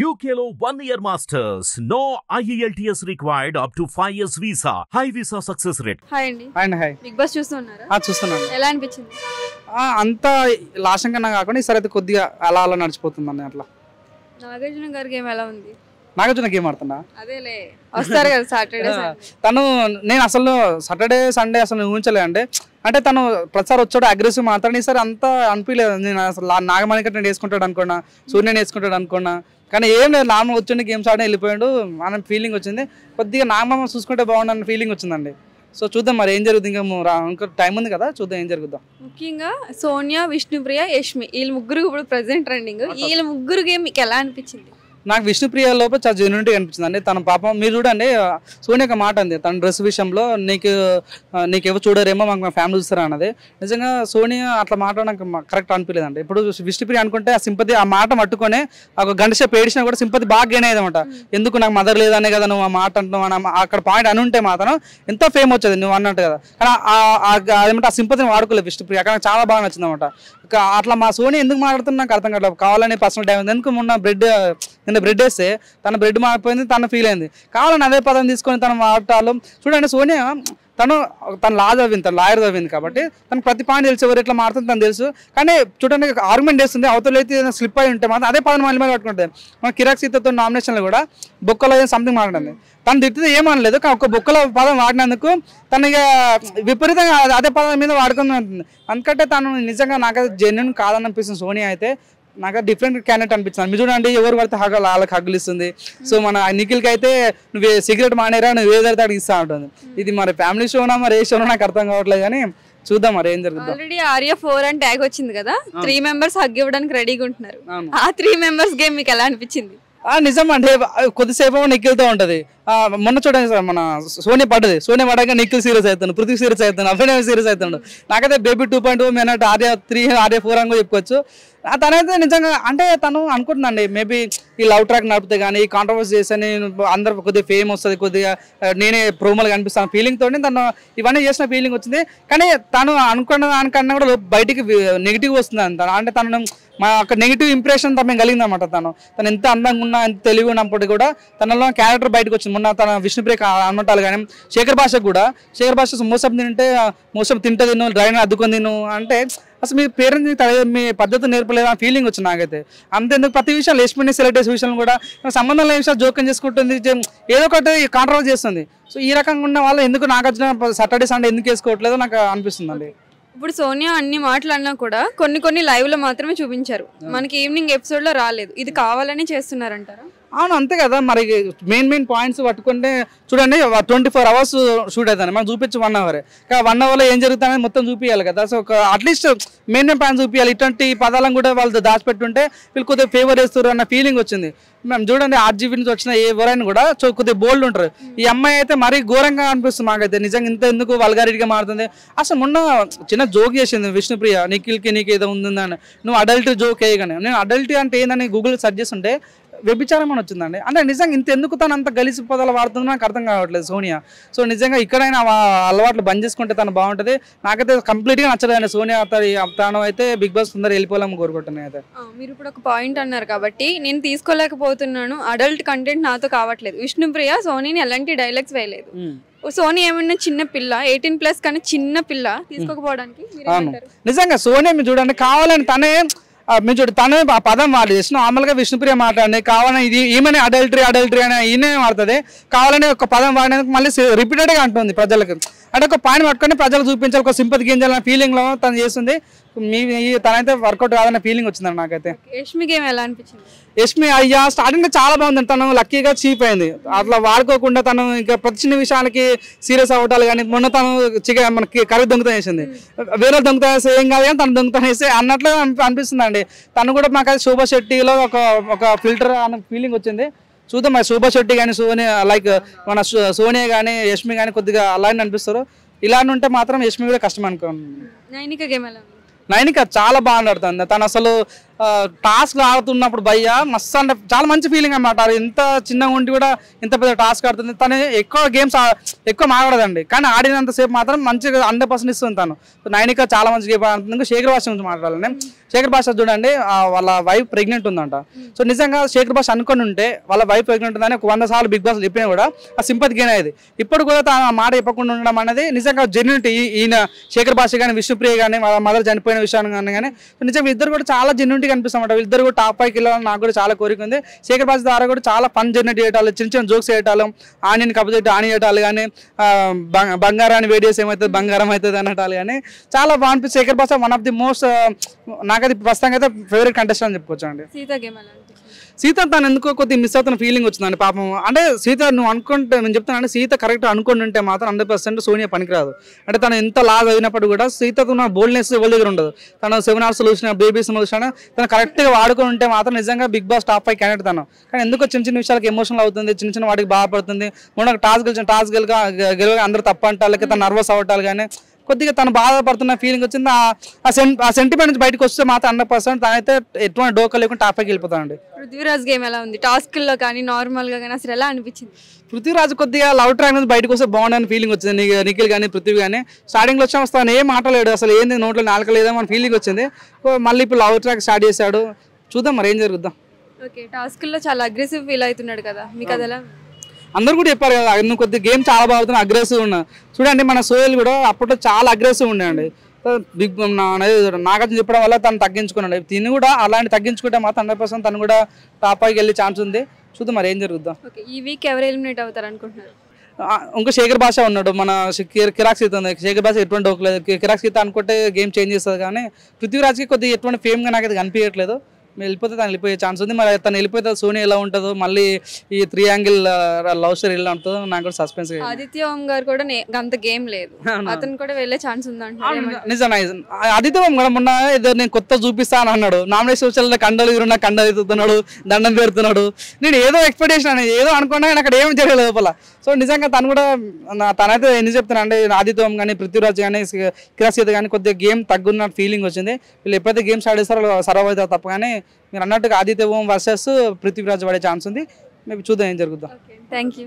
UKLO 1 year masters. No IELTS required up to 5 years visa. High visa success rate. Hi అండి. Hi. Big boss చూస్తున్నారా? చూస్తున్నాను. ఎలా అనిపించింది? అంత లాసం కన్నా కాకుండా ఈసారి అయితే కొద్దిగా అలా అలా నడిచిపోతుందండి అట్లా. నాగార్జున గారి గేమ్ ఎలా ఉంది? నాగార్జున గేమ్ ఆడుతున్నా. అదేలే వస్తారు కదా సాటర్డే తను నేను అసలు సాటర్డే సండే అసలు ఊహించలే అంటే తను ప్రతిసారి వచ్చాడు అగ్రెసివ్ మాట్లాడి ఈసారి అంతా అనిపించలేదు. నేను అసలు నాగమణికట్ట వేసుకుంటాడు అనుకున్నా, సూర్యని వేసుకుంటాడు అనుకున్నా, కానీ ఏం లేదు నార్మల్ వచ్చి గేమ్స్ ఆడే వెళ్ళిపోయాడు అన్న ఫీలింగ్ వచ్చింది. కొద్దిగా నాగమ్మ చూసుకుంటే బాగుండన్న ఫీలింగ్ వచ్చిందండి. సో చూద్దాం మరి ఏం జరుగుతుంది, ఇంకా టైం ఉంది కదా, చూద్దాం ఏం జరుగుద్దాం. ముఖ్యంగా సోనియా, విష్ణుప్రియ, యష్మి వీళ్ళు ముగ్గురు ఇప్పుడు ప్రెసెంట్ ట్రెండింగ్. వీళ్ళ ముగ్గురు గేమ్ మీకు ఎలా అనిపించింది? నాకు విష్ణుప్రియ లోపల చాలా జెన్యూనిటీ అనిపించింది అండి. తన పాపం మీరు చూడండి, సోనియా ఒక మాట అంది తన డ్రెస్ విషయంలో, నీకెవరు చూడరేమో మాకు మా ఫ్యామిలీ చూస్తారా అన్నది. నిజంగా సోనియా అట్లా మాట నాకు కరెక్ట్ అనిపించలేదండి. ఇప్పుడు విష్ణుప్రియ అనుకుంటే ఆ సింపతి ఆ మాట మట్టుకొని ఒక గంట సేపు ఏడిచినా కూడా సింపతి బాగా గెయిన్ అయ్యేది అనమాట. ఎందుకు నాకు మదర్ లేదనే కదా నువ్వు ఆ మాట అంటున్నావు అక్కడ పాయింట్ అని ఉంటే మాత్రం ఎంతో ఫేమ్ వచ్చేది నువ్వు అన్నట్టు కదా. కానీ అదేమంటే ఆ సింపతిని వాడుకోలేదు విష్ణుప్రియ, అక్కడ చాలా బాగా నచ్చింది అనమాట. అట్లా మా సోనియా ఎందుకు మాట్లాడుతున్నా నాకు అర్థం కావట్లేదు. కావాలని పర్సనల్ డ్యామేజ్ ఎందుకు మొన్న బ్రెడ్ వేస్తే తన బ్రెడ్ మారిపోయింది, తను ఫీల్ అయింది. కావాలని అదే పదం తీసుకొని తను మాట్లాడాలి. చూడండి సోనియా తను లా చదివింది, తను లాయర్ చదివింది కాబట్టి తనకు ప్రతి పాయింట్ తెలుసు, ఎవరు ఎట్లా మారుతుంది తను తెలుసు. కానీ చూడండి ఆర్గ్యుమెంట్ చేస్తుంది, అవతల అయితే స్లిప్ అయి ఉంటే మాత్రం అదే పదం మళ్ళీ పట్టుకుంటుంది. మన కిరాక్ సీతతో నామినేషన్లో కూడా బొక్కలో సంథింగ్ మాట్లాడింది, తను తిట్టితే ఏమనలేదు, ఒక బొక్కల పదం వాడినందుకు తను ఇక విపరీతంగా అదే పదం మీద వాడుకుంది ఉంటుంది. అందుకంటే తను నిజంగా నాకు జెన్యున్ కాదనిపిస్తుంది సోనియా అయితే. నాకు డిఫరెంట్ క్యాండిడేట్ అనిపించింది. మీరు చూడండి ఎవరు పడితే వాళ్ళకి హగ్గులు ఇస్తుంది. సో మన నిఖిల్కి అయితే నువ్వు సిగరెట్ మానేరా, నువ్వు ఏదైతే అడిగి ఇస్తా ఉంటుంది. ఇది మరి ఫ్యామిలీ షోనా మరి ఏ షోనా నాకు అర్థం కావట్లేదు, కానీ చూద్దాం మరి ఏం జరుగుతుంది. ఆల్రెడీ ఆర్య 4 అని ట్యాగ్ వచ్చింది కదా, 3 మెంబర్స్ హగ్ ఇవ్వడానికి రెడీగా ఉంటున్నారు. ఆ 3 మెంబర్స్ గేమ్ మీకు ఎలా అనిపించింది? నిజం అంటే కొద్దిసేపు నిఖిల్తో ఉంటది. మొన్న చూడండి సార్, మన సోనియా పడ్డాక నిఖిల్ సీరియస్ అవుతాను, పృథ్వీ సీరియస్ అవుతాను, అభినవ్ సీరియస్ అవుతాడు. నాకైతే బేబీ 2.0 మేనట్ ఆర్య 3 ఆర్య 4 అని కూడా చెప్పుకోవచ్చు. తనైతే నిజంగా అంటే తను అనుకుంటుందండి మేబీ ఈ లవ్ ట్రాక్ నడిపితే కానీ ఈ కాంట్రవర్సీ చేస్తే అందరు కొద్దిగా ఫేమ్ వస్తుంది, కొద్దిగా నేనే ప్రోమోలు కనిపిస్తాను ఫీలింగ్ తోటి తను ఇవన్నీ చేసిన ఫీలింగ్ వచ్చింది. కానీ తను అనుకున్న దానికన్నా కూడా బయటికి నెగిటివ్ వస్తుంది అంత. అంటే తను మా ఒక నెగిటివ్ ఇంప్రెషన్ తను కలిగింది అనమాట. తను ఎంత అందంగా ఉన్నా, ఎంత తెలివి ఉన్నప్పటికీ కూడా తనలో క్యారెక్టర్ బయటకు వచ్చింది. మొన్న తన విష్ణుప్రియ అనటాలు కానీ శేఖర్ భాష మోసం తింటది, నువ్వు డ్రైన్ అద్దుకొని నువ్వు అంటే అసలు మీ పేరెంట్స్ మీ పద్ధతి నేర్పలేదు ఆ ఫీలింగ్ వచ్చింది నాకైతే. అంతేందుకు ప్రతి విషయాలు లక్ష్మిని సెలెక్ట్ చేసే విషయాలు కూడా సంబంధం లేని విషయాలు జోక్యం చేసుకుంటుంది, ఏదో ఒకటి కాంట్రవర్సీ చేస్తుంది. సో ఈ రకంగా ఉన్న వాళ్ళు ఎందుకు నాగార్జున సాటర్డే సండే ఎందుకు వేసుకోవట్లేదో నాకు అనిపిస్తుంది అండి. ఇప్పుడు సోనియా అన్ని మాటలన్నా కూడా కొన్ని లైవ్ లో మాత్రమే చూపించారు, మనకి ఈవినింగ్ ఎపిసోడ్ లో రాలేదు. ఇది కావాలని చేస్తున్నారంటారా? అవును అంతే కదా. మరి మెయిన్ పాయింట్స్ పట్టుకుంటే చూడండి 24 hours షూట్ అవుతాను, మనం చూపించి 1 hour. 1 hourలో ఏం జరుగుతుందని మొత్తం చూపించాలి కదా. సో ఒక అట్లీస్ట్ మెయిన్ పాయింట్స్ చూపించాలి. ఇటువంటి పదాలను కూడా వాళ్ళు దాచిపెట్టుంటే వీళ్ళు కొద్దిగా ఫేవర్ చేస్తారు అన్న ఫీలింగ్ వచ్చింది. మేము చూడండి ఆర్జీబీ నుంచి వచ్చిన ఎవరైనా కూడా కొద్దిగా బోల్డ్ ఉంటారు. ఈ అమ్మాయి అయితే మరీ ఘోరంగా అనిపిస్తుంది మాకైతే. నిజంగా ఇంత ఎందుకు వల్గారిటీగా మారుతుంది. అసలు మొన్న చిన్న జోక్ చేసింది విష్ణుప్రియ, నిఖిల్కి నీకు ఏదో ఉందని, నువ్వు అడల్ట్ జోక్ వేయగానే. నేను అడల్ట్ అంటే ఏందని గూగుల్ సెర్చ్ చేస్తుంటే వ్యభిచారం అని వచ్చిందండి. అంటే నిజంగా ఇంత ఎందుకు తను అంత గలిసి పదాలు వాడుతుందో నాకు అర్థం కావట్లేదు సోనియా. సో నిజంగా ఇక్కడైనా అలవాట్లు బంద్ చేసుకుంటే తను బాగుంటుంది. నాకైతే కంప్లీట్గా నచ్చలేదండి సోనియా. తను అయితే బిగ్ బాస్ తొందరగా వెళ్ళిపోవాలని కోరుకుంటున్నాను అయితే. మీరు ఇప్పుడు ఒక పాయింట్ అన్నారు కాబట్టి నేను తీసుకోలేకపోతున్నాను, అడల్ట్ కంటెంట్ నాతో కావట్లేదు. విష్ణుప్రియ సోనీని ఎలాంటి డైలాగ్స్ వేయలేదు. సోనీ ఏమన్నా చిన్న పిల్ల 18+ కానీ చిన్న పిల్ల తీసుకోకపోవడానికి నిజంగా సోనియా మీరు చూడండి కావాలని తనే మీరు చూడు తనే ఆ పదం వాడి చేసిన నార్మల్గా విష్ణుప్రియ మాట్లాడి కావాలని ఇది ఈమెనే అడల్టరీ అని ఈయనే మాడుతుంది. కావాలని ఒక పదం వాడినందుకు మళ్ళీ రిపీటెడ్గా అంటుంది ప్రజలకు. అంటే ఒక పాయింట్ పట్టుకొని ప్రజలకు చూపించాలి, ఒక సింపతి గింజాలన్న ఫీలింగ్లో తను చేస్తుంది. తనైతే వర్కౌట్ కాదన్న ఫీలింగ్ వచ్చిందండి నాకైతే. యష్మి గేమ్ ఎలా అనిపించింది? యష్మి అయ్యా స్టార్టింగ్ చాలా బాగుంది, తను లక్కీగా చీప్ అయింది. అట్లా వాడుకోకుండా తను ఇంకా ప్రతి చిన్న విషయానికి సీరియస్ అవ్వటాలు కానీ, మొన్న తను మనకి కర్రీ దొంగతనం చేసింది, వేరే దొంగతనం వేస్తే ఏం కాదు కానీ తను దొంగతనం వేస్తే అన్నట్లు అనిపిస్తుంది అండి. తను కూడా మాకు అది శోభా శెట్టిలో ఒక ఫిల్టర్ అన్న ఫీలింగ్ వచ్చింది. చూద్దాం మరి శోభా శెట్టి కానీ మన సోనియా కానీ యష్మి కానీ కొద్దిగా అలానే అనిపిస్తారు. ఇలానే ఉంటే మాత్రం యష్మి కూడా కష్టం అనుకోండి. నైనిక గేమ్ ఎలా ఉంది? నైనిక చాలా బాగా ఆడుతుంది. తను అసలు టాస్క్ ఆడుతున్నప్పుడు భయ్య మస్తు అంటే చాలా మంచి ఫీలింగ్ అనమాట. ఎంత చిన్నగా ఉండి కూడా ఇంత పెద్ద టాస్క్ ఆడుతుంది. తను ఎక్కువ గేమ్స్ ఎక్కువ మాట్లాడదండి, కానీ ఆడినంతసేపు మాత్రం మంచిగా 100% ఇస్తుంది తను. నైనిక చాలా మంచి గేమ్ ఆడుతుంది. శేఖర్ భాష గురించి మాట్లాడాలి. శేఖర్ భాష చూడండి, వాళ్ళ వైఫ్ ప్రెగ్నెంట్ ఉందంట. సో నిజంగా శేఖర్ భాష అనుకుని ఉంటే వాళ్ళ వైఫ్ ప్రెగ్నెంట్ ఉందని 100 సార్లు బిగ్ బాస్ చెప్పినా కూడా ఆ సింపతి గెయిన్ అయ్యేది. ఇప్పుడు కూడా తన మాట చెప్పకుండా ఉండడం అనేది నిజంగా జెన్యూనిటీ. ఈయన శేఖర్ భాష కానీ విష్ణుప్రియ కానీ వాళ్ళ మదర్ చనిపోయిన విషయాన్ని కానీ నిజంగా ఇద్దరు కూడా చాలా జెన్యూనిటీ కనిపిస్తామంట. ఇద్దరు కూడా టాప్ 5కి వెళ్ళాలని నాకు కూడా చాలా కోరిక ఉంది. శేఖర్ భాష ద్వారా కూడా చాలా ఫన్ జెన్యూనిటీ చేయటాలు, చిన్న చిన్న జోక్స్ చేయటాలు, ఆనియన్ కప్పచెట్టి ఆని చేయటాలు కానీ, బంగారాన్ని వేడి చేసి ఏమవుతుంది బంగారం అవుతుంది అనటాలు కానీ చాలా బాగుంటుంది. శేఖర్ భాష వన్ ఆఫ్ ది మోస్ట్ నాకైతే ప్రస్తుతంగా అయితే ఫేవరెట్ కంటెస్టెంట్ అని చెప్పుకోవచ్చు అండి. సీత తను ఎందుకో కొద్దిగా మిస్ అవుతున్న ఫీలింగ్ వచ్చిందండి పాపం. అంటే సీత నువ్వు అనుకుంటే నేను చెప్తానంటే సీత కరెక్ట్ అనుకుని ఉంటే మాత్రం 100% సోనియా పనికిరాదు. అంటే తను ఎంత లాగ్ అయినప్పుడు కూడా సీతకు ఉన్న బోల్డ్నెస్ ఎవరి దగ్గర ఉండదు. తను 7 hours చూసినా బేబీస్ చూసినా తను కరెక్ట్గా వాడుకొని ఉంటే మాత్రం నిజంగా బిగ్ బాస్ టాప్ 5 క్యాండిడేట్ తను. కానీ ఎందుకో చిన్న చిన్న విషయాలకు ఎమోషనల్ అవుతుంది, చిన్న చిన్న వాటికి బాధపడుతుంది. మొన్న టాస్క్ గెలవగా అందరూ తప్ప అంటారు, లేకపోతే తను నర్వస్ అవ్వటాలు కానీ కొద్దిగా తను బాధపడుతున్న ఫీలింగ్ వచ్చింది. ఆ సెంటిమెంట్ నుంచి బయటకు వస్తే మాత్రం 100% తనైతే ఎటువంటి డోకా లేకుండా టాప్ 5కి వెళ్ళిపోతానండి. పృథ్వీరాజ్ గేమ్ ఎలా ఉంది? టాస్క్లో కానీ నార్మల్గా కానీ అసలు ఎలా అనిపించింది? పృథ్వీరాజ్ కొద్దిగా లవ్ ట్రాక్ నుంచి బయటకు వస్తే బాగుండని ఫీలింగ్ వచ్చింది. నిఖిల్ కానీ పృథ్వీ కానీ స్టార్టింగ్లో వచ్చాము వస్తాను ఏం మాట్లాడాడు, అసలు ఏంది నోట్లో నాలుక లేదో మన ఫీలింగ్ వచ్చింది. మళ్ళీ ఇప్పుడు లవ్ ట్రాక్ స్టార్ట్ చేశాడు, చూద్దాం మరి ఏం జరుగుద్దాం. ఓకే, టాస్క్లో చాలా అగ్రెసివ్ ఫీల్ అవుతున్నాడు కదా, మీకు అది ఎలా? అందరు కూడా చెప్పారు కదా నువ్వు కొద్దిగా గేమ్ చాలా బాగుతుంది, అగ్రెసివ్ ఉన్నా. చూడండి మన సోయల్ కూడా అప్పట్లో చాలా అగ్రెసివ్ ఉండేయండి. బిగ్ నాగార్జున చెప్పడం వల్ల తను తగ్గించుకున్నాడు. తిని కూడా అలాంటి తగ్గించుకుంటే మాత్రం 100% తను కూడా టాప్ 5కి వెళ్ళే ఛాన్స్ ఉంది. చూద్దాం మరి ఏం జరుగుద్దాం. ఈ వీక్ ఎవరు ఎలిమినేట్ అవుతారు అనుకుంటున్నారు? ఇంకా శేఖర్ భాష ఉన్నాడు, మన కిరాక్ సీత ఉంది. శేఖర్ భాష ఎటువంటి డోకలేదు. కిరాక్ సీత అనుకుంటే గేమ్ చేంజ్ చేస్తుంది, కానీ పృథ్వీరాజ్కి కొద్దిగా ఎటువంటి ఫేమ్గా నాకు అది కనిపించట్లేదు. వెళ్ళిపోతే తను వెళ్ళిపోయే ఛాన్స్ ఉంది. మరి తను వెళ్ళిపోతే సోనీ ఎలా ఉంటుందో, మళ్ళీ ఈ 3 యాంగిల్ లవ్ స్టోరీ ఎలా ఉంటుందో నాకు కూడా సస్పెన్స్. ఆదిత్య ఓం గారు కూడా అంత గేమ్ లేదు, అతను కూడా వెళ్ళే ఛాన్స్ ఉందంట. నిజం ఆదిత్య ఓం కూడా మొన్న ఏదో నేను కొత్త చూపిస్తాను అన్నాడు. నామినేషన్ కండలు ఎదురున్నా కండలు ఎత్తుతున్నాడు, దండం పెడుతున్నాడు. నేను ఏదో ఎక్స్పెక్టేషన్ ఏదో అనుకున్నా కానీ అక్కడ ఏం జరగలేదు లోపల. సో నిజంగా తను కూడా తనైతే ఎందుకు చెప్తాను అంటే ఆదిత్య ఓం కానీ పృథ్వీరాజ్ కానీ కిరాక్ సీత కానీ కొద్దిగా గేమ్ తగ్గున్న ఫీలింగ్ వచ్చింది. వీళ్ళు ఎప్పుడైతే గేమ్ స్టార్ట్ చేస్తారో సర్వ్ అవుతారు తప్ప, కానీ మీరు అన్నట్టుగా ఆదిత్య ఓం వర్సెస్ పృథ్వీరాజ్ పడే ఛాన్స్ ఉంది. మేబీ చూద్దాం ఏం జరుగుద్దాం. Thank you.